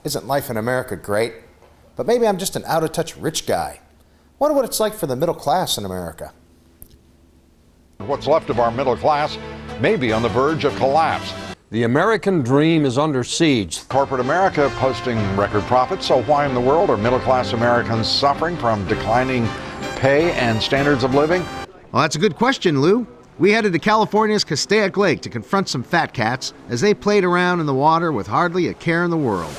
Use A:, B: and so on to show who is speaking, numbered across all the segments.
A: Isn't life in America great? But maybe I'm just an out-of-touch rich guy. Wonder what it's like for the middle class in America.
B: What's left of our middle class may be on the verge of collapse.
C: The American dream is under siege.
B: Corporate America posting record profits, so why in the world are middle-class Americans suffering from declining pay and standards of living?
D: Well, that's a good question, Lou. We headed to California's Castaic Lake to confront some fat cats as they played around in the water with hardly a care in the world.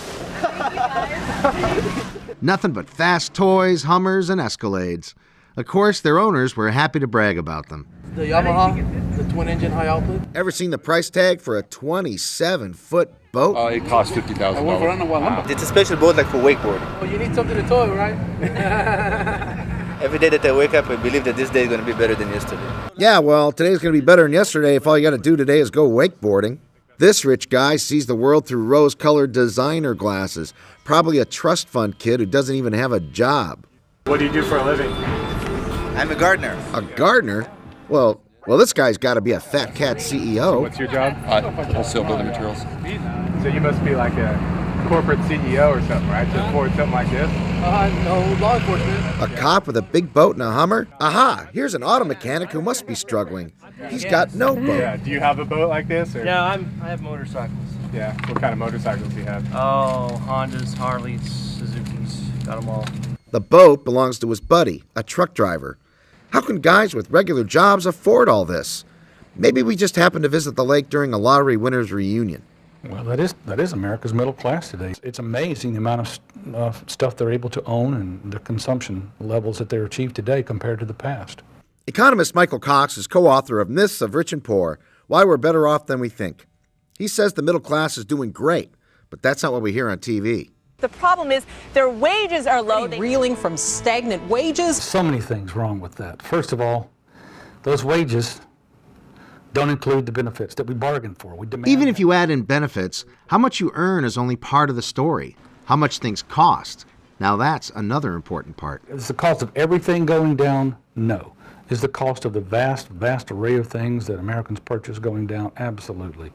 D: Nothing but fast toys, Hummers, and Escalades. Of course, their owners were happy to brag about them.
E: The Yamaha, the twin-engine high output.
D: Ever seen the price tag for a 27-foot boat?
F: It costs $50,000.
G: It's a special boat like for wakeboarding.
E: Oh, you need something to tow, right?
G: Every day that I wake up, I believe that this day is going to be better than yesterday.
D: Yeah, well, today's going to be better than yesterday if all you got to do today is go wakeboarding. This rich guy sees the world through rose-colored designer glasses. Probably a trust fund kid who doesn't even have a job.
H: What do you do for a living?
G: I'm a gardener.
D: A gardener? Well, this guy's got to be a fat cat CEO.
H: What's your job?
F: Wholesale building materials.
H: So you must be like a corporate CEO or something, right? To afford something like this?
E: No, law enforcement.
D: A cop with a big boat and a Hummer? Aha, here's an auto mechanic who must be struggling. He's got no boat.
H: Yeah. Do you have a boat like this? Or?
I: Yeah, I have motorcycles.
H: Yeah. What kind of motorcycles do you have?
I: Oh, Hondas, Harleys, Suzuki's, got them all.
D: The boat belongs to his buddy, a truck driver. How can guys with regular jobs afford all this? Maybe we just happened to visit the lake during a lottery winner's reunion.
J: Well, that is America's middle class today. It's amazing the amount of stuff they're able to own and the consumption levels that they achieve today compared to the past.
D: Economist Michael Cox is co-author of Myths of Rich and Poor, Why We're Better Off Than We Think. He says the middle class is doing great, but that's not what we hear on TV.
K: The problem is their wages are low.
L: Reeling from stagnant wages.
J: So many things wrong with that. First of all, those wages don't include the benefits that we bargained for. We demand
D: Even if you add in benefits, how much you earn is only part of the story. How much things cost. Now that's another important part.
J: Is the cost of everything going down? No. Is the cost of the vast array of things that Americans purchase going down? Absolutely.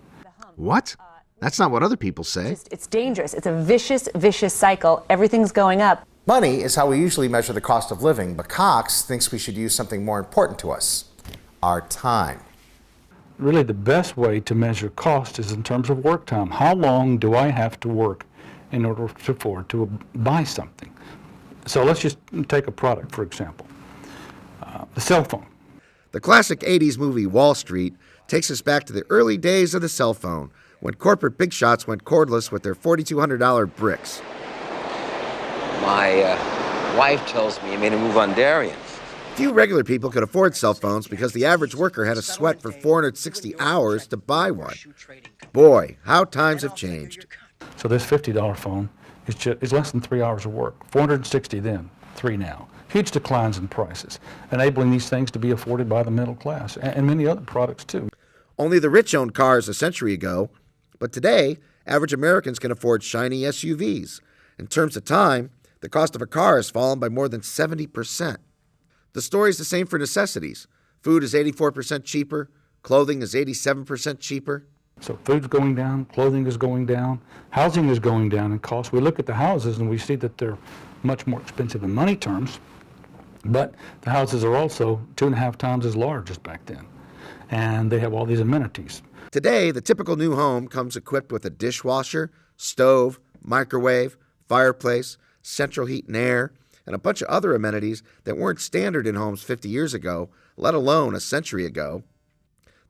D: What? That's not what other people say.
K: It's dangerous. It's a vicious cycle. Everything's going up.
A: Money is how we usually measure the cost of living, but Cox thinks we should use something more important to us, our time.
J: Really, the best way to measure cost is in terms of work time. How long do I have to work in order to afford to buy something? So let's just take a product, for example. The cell phone.
D: The classic 80s movie Wall Street takes us back to the early days of the cell phone, when corporate big shots went cordless with their $4,200 bricks.
M: My wife tells me you made a move on Darien.
D: Few regular people could afford cell phones because the average worker had to sweat for 460 hours to buy one. Boy, how times have changed.
J: So this $50 phone is less than 3 hours of work. 460 then, 3 now. Huge declines in prices, enabling these things to be afforded by the middle class and many other products too.
D: Only the rich owned cars a century ago, but today, average Americans can afford shiny SUVs. In terms of time, the cost of a car has fallen by more than 70%. The story's the same for necessities. Food is 84% cheaper, clothing is 87% cheaper.
J: So food's going down, clothing is going down, housing is going down in cost. We look at the houses and we see that they're much more expensive in money terms, but the houses are also 2.5 times as large as back then. And they have all these amenities.
D: Today, the typical new home comes equipped with a dishwasher, stove, microwave, fireplace, central heat and air, and a bunch of other amenities that weren't standard in homes 50 years ago, let alone a century ago.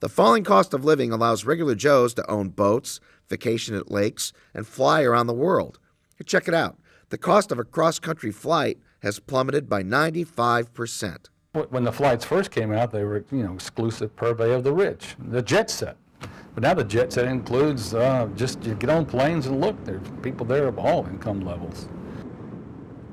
D: The falling cost of living allows regular Joes to own boats, vacation at lakes, and fly around the world. Here, check it out. The cost of a cross-country flight has plummeted by 95%.
J: When the flights first came out, they were, exclusive purvey of the rich, the jet set. But now the jet set includes just you get on planes and look, there's people there of all income levels.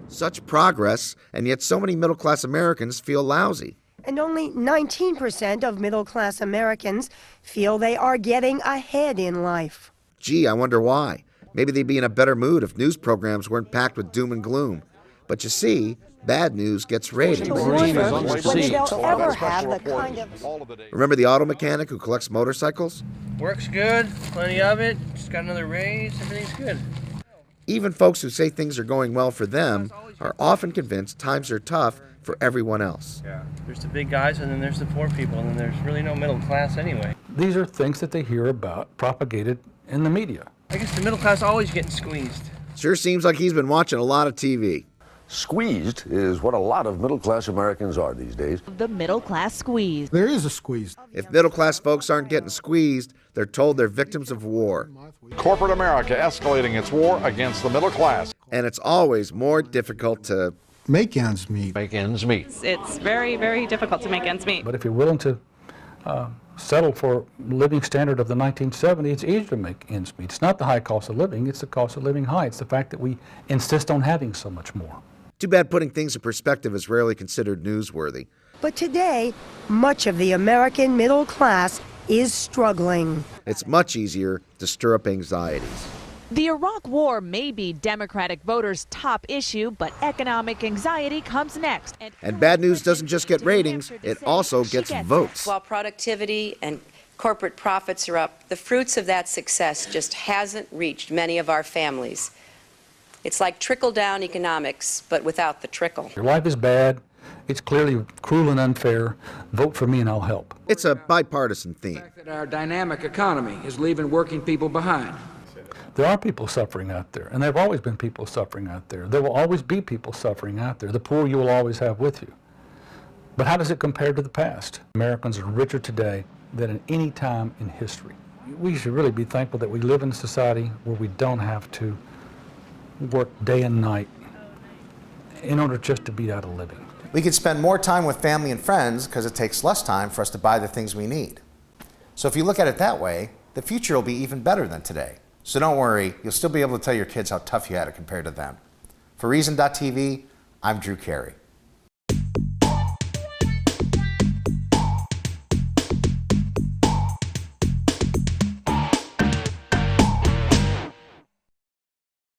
D: Such progress, and yet so many middle-class Americans feel lousy.
N: And only 19% of middle-class Americans feel they are getting ahead in life.
D: Gee, I wonder why. Maybe they'd be in a better mood if news programs weren't packed with doom and gloom. But you see, bad news gets ratings.
N: Remember
D: the auto mechanic who collects motorcycles?
I: Works good, plenty of it, just got another raise, everything's good.
D: Even folks who say things are going well for them are often convinced times are tough for everyone else.
H: Yeah.
I: There's the big guys, and then there's the poor people, and then there's really no middle class anyway.
J: These are things that they hear about propagated in the media.
I: I guess the middle class is always getting squeezed.
D: Sure seems like he's been watching a lot of TV.
O: Squeezed is what a lot of middle-class Americans are these days.
L: The middle class squeeze.
E: There is a squeeze.
D: If middle-class folks aren't getting squeezed, they're told they're victims of war.
B: Corporate America escalating its war against the middle class.
D: And it's always more difficult to
E: Make ends meet.
O: Make ends meet.
L: It's very, very difficult to make ends meet.
J: But if you're willing to settle for living standard of the 1970s, it's easier to make ends meet. It's not the high cost of living, it's the cost of living high. It's the fact that we insist on having so much more.
D: Too bad putting things in perspective is rarely considered newsworthy.
N: But today, much of the American middle class is struggling.
D: It's much easier to stir up anxieties.
L: The Iraq War may be Democratic voters' top issue, but economic anxiety comes next.
D: And bad news doesn't just get ratings, it also gets votes.
P: While productivity and corporate profits are up, the fruits of that success just hasn't reached many of our families. It's like trickle-down economics, but without the trickle.
J: Your life is bad, it's clearly cruel and unfair, vote for me and I'll help.
D: It's a bipartisan theme.
Q: Our dynamic economy is leaving working people behind.
J: There are people suffering out there, and there have always been people suffering out there. There will always be people suffering out there. The poor you will always have with you. But how does it compare to the past? Americans are richer today than at any time in history. We should really be thankful that we live in a society where we don't have to work day and night in order just to beat out a living.
A: We can spend more time with family and friends because it takes less time for us to buy the things we need. So if you look at it that way, the future will be even better than today. So don't worry, you'll still be able to tell your kids how tough you had it compared to them. For Reason.tv, I'm Drew Carey.